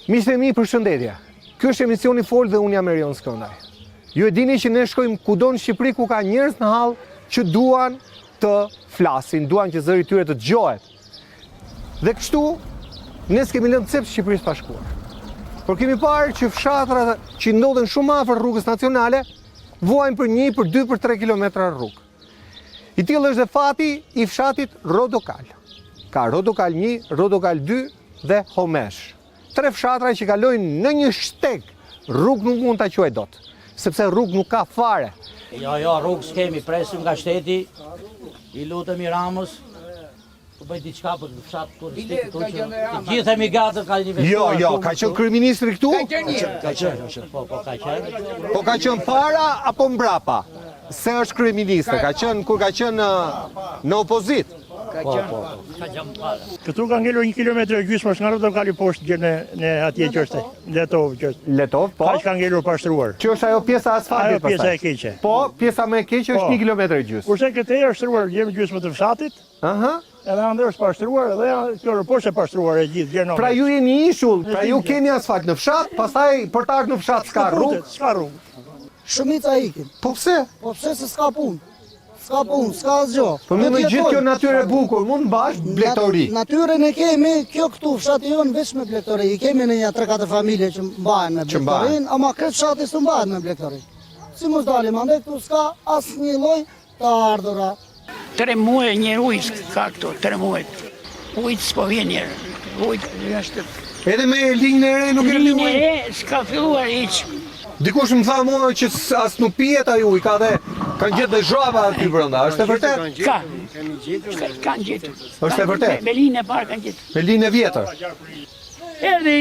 Miqtë e mi, përshëndetje. Ky është emisioni Fol dhe unë jam Erion Skëndaj. Ju e dini që ne shkojmë kudo në Shqipëri ku ka njerëz në hall që duan të flasin, duan që zëri i tyre të dëgjohet. Dhe kështu ne s'kemi lënë cep Shqipërisë pa shkuar. Por kemi parë që fshatrat që ndodhen shumë afër rrugës nacionale vuajnë për 1, për 2, për 3 kilometra rrugë. I tillë është dhe fati i fshatit Rodokal. Ka Rodokal 1, Rodokal 2 dhe Homesh. 3 fshatra që kalojnë në një shteg. Rrugë nuk mund ta quaj dot, sepse rrugë nuk ka fare. Jo, rrugë s'kemi, presim nga shteti, i lutemi Ramës, të bëj diçka për fshat turistik këtu që të gjithë jemi gati ka investuar. Jo, ka qenë kryeministri këtu? Ka qenë, po ka qenë. Po ka qenë para apo mbrapa? Se është kryeministër, ka qenë kur ka qenë në opozit. Po, ka qenë para. Këtu ka ngelur 1 kilometër e gjysmë nga Rodokali poshtë gjë në atje që është Letov që është. Letov, po. Kaq ka ngelur pashtruar. Që është ajo pjesa e asfaltit Ajo pjesa e keqe. Po, pjesa më e keqe është 1 kilometër e gjysmë. Kurse këtej është shtruar gjysmë të fshatit. Aha. Edhe ande është pashtruar edhe kjo poshtë e pashtruar e gjithë gjë. Pra ju jeni ishull, pra ju keni asfalt në fshat, pastaj për të ardhur në fshat s'ka rrugë. S'ka rrugë. Shumica ikin. Po pse? Po pse se s'ka punë? S'ka punë, s'ka asgjë. Po me gjithë kjo natyrë e bukur, mund mbash blegtori. Natyrën e kemi, kjo këtu fshati jon veç me blegtori. I kemi në një 3-4 familje që mbahen me blegtorin, ama këtë fshati s'u mbahet me blegtorin. Si mos dalim ande këtu s'ka asnjë lloj të ardhura. 3 muaj një ujë ka këtu, 3 muaj. Ujë s'po vjen njerë. Ujë është... Edhe me linjën e re nuk e linjën e re s'ka filluar hiç. Dikush më tha mua që as nuk pihet ai ujë, kanë gjetë dhe zhava aty brenda, është e vërtet? Kanë gjetur. Është e vërtet? Me linjën e parë kanë gjetur. Me linjën e vjetër. Erdhi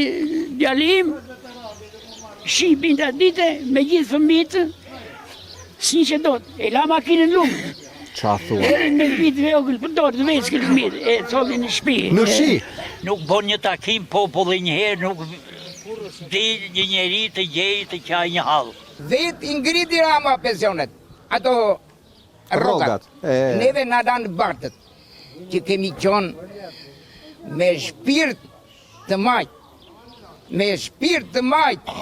djalim, shipin të dite, me gjithë fëmijët, si që dot, e la makinën lumë. Qa thua? Erdhi me vitë vogël, për dorë të veçkë fëmijët, e tholli në shtëpi. Në shi? Nuk bon një takim populli njëherë, nuk del një njeri të gjej të qaj një hallë. Vet i ngriti Rama pensionet, ato rrogat. Neve na danë bartët, që kemi qonë me shpirt të majtë,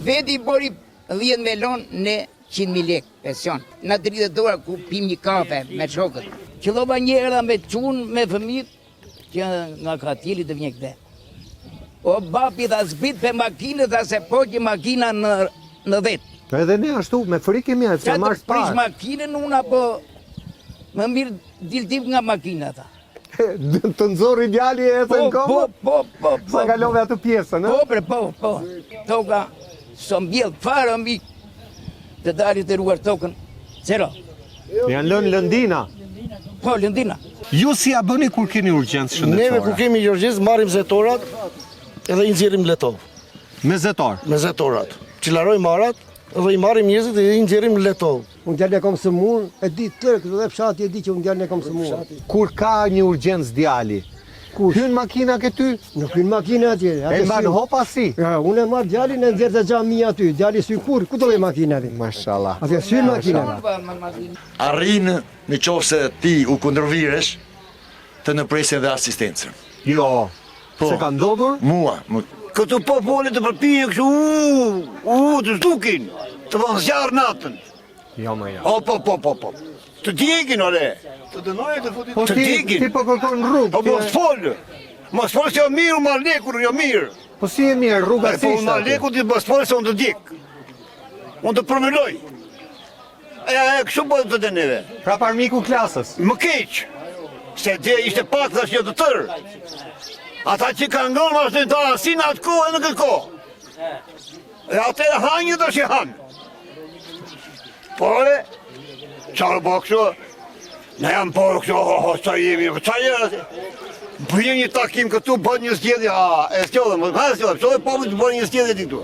Vet i bori 10 melon në 100.000 lek pension. Na 30 dora ku pim një kafe me shokët. Qëllova një era me qunë, me fëmijët, që nga Katili të vjen këte. O bapi dha zbit për makinë, dha se po që makina në vetë. Edhe ne ashtu, me frikë kemi atë, se marrë s'parë. Prish makinën unë apo më mirë diltiv nga makina ta. Të nëzori djali e të në komë? Po. Sa kalove atë pjesën, në? Po. Toka, së mbjellë farë mbi të darit e ruar tokën. Zero. Janë lënë lëndina. Po, lëndina. Ju si a bëni kur keni urgjencë shëndetësore? Neve kur kemi urgjencë marrim zetorat edhe i nxjerrim Letov. Me zetor? Me zetorat. Çilarojmë marat dhe i marrim njerëzit dhe i nxjerrim Letov. Unë djalë e kom sëmur, e di tërë këtë dhe fshati e di që unë djalë e kom sëmur. Kur ka një urgjencë djali, hyn makina këty? Nuk hyn makina atje. E mbanë hopa si? Ja, unë e marrë djalin e nxjerë të xhami aty. Djali sy kur, ku do dhe makina aty? Mashallah. Atje sy makina. Arrinë në qofë se ti u kundërviresh të në presin dhe asistencën. Jo, se ka ndodhur? Mua. Këtu popullit të përpije kështu, të zdukin, të vënë zjarë natën. Jo, më jo. Po. Të djegin, ore. Të dënojë të futit. Po ti po kërkon rrugë. Po mos folë. Mos folë se jo mirë, ma lekur, jo mirë. Po si e mirë, rruga si Po ishte? ma lekur ti mos folë se unë të djek. Unë të përmëlloj. Kështu po të të neve. Pra parmiku klasës? Më keq. Se dhe ishte pak dhe që të tërë. Ata që kanë ngonë ma shtë ta asin atë kohë e në këtë kohë. E atë e hanjë dhe që hanë. Pore, qarë po kështu, ne jam po kështu, sa jemi, sa jemi. Bëjë një takim këtu, bëjë një zgjedhje, e s'gjodhe, pëso e popët bëjë një zgjedhje ti këtu.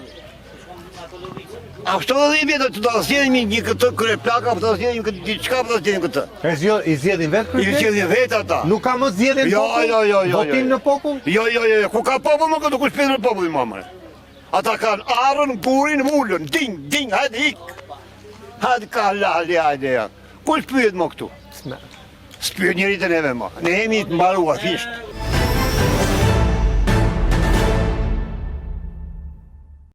A kështu dhe i vjetë, të da zgjedhemi një këtë kërë plaka, për të zgjedhemi këtë, qka për të zgjedhemi këtë? I zgjedhin vetë kërë? I zgjedhin vetë ata. Nuk ka më zgjedhin popull? Jo. Votim në popull? Jo, ku ka popull më këtë, ku shpetë në popull i mamëre. Ata kanë arën, burin, mullën, ding, hajde hik. Hajde ka lali, hajde. Ku shpyet më këtu? Shpyet njëri të neve më. Ne jemi të mbarua, fisht.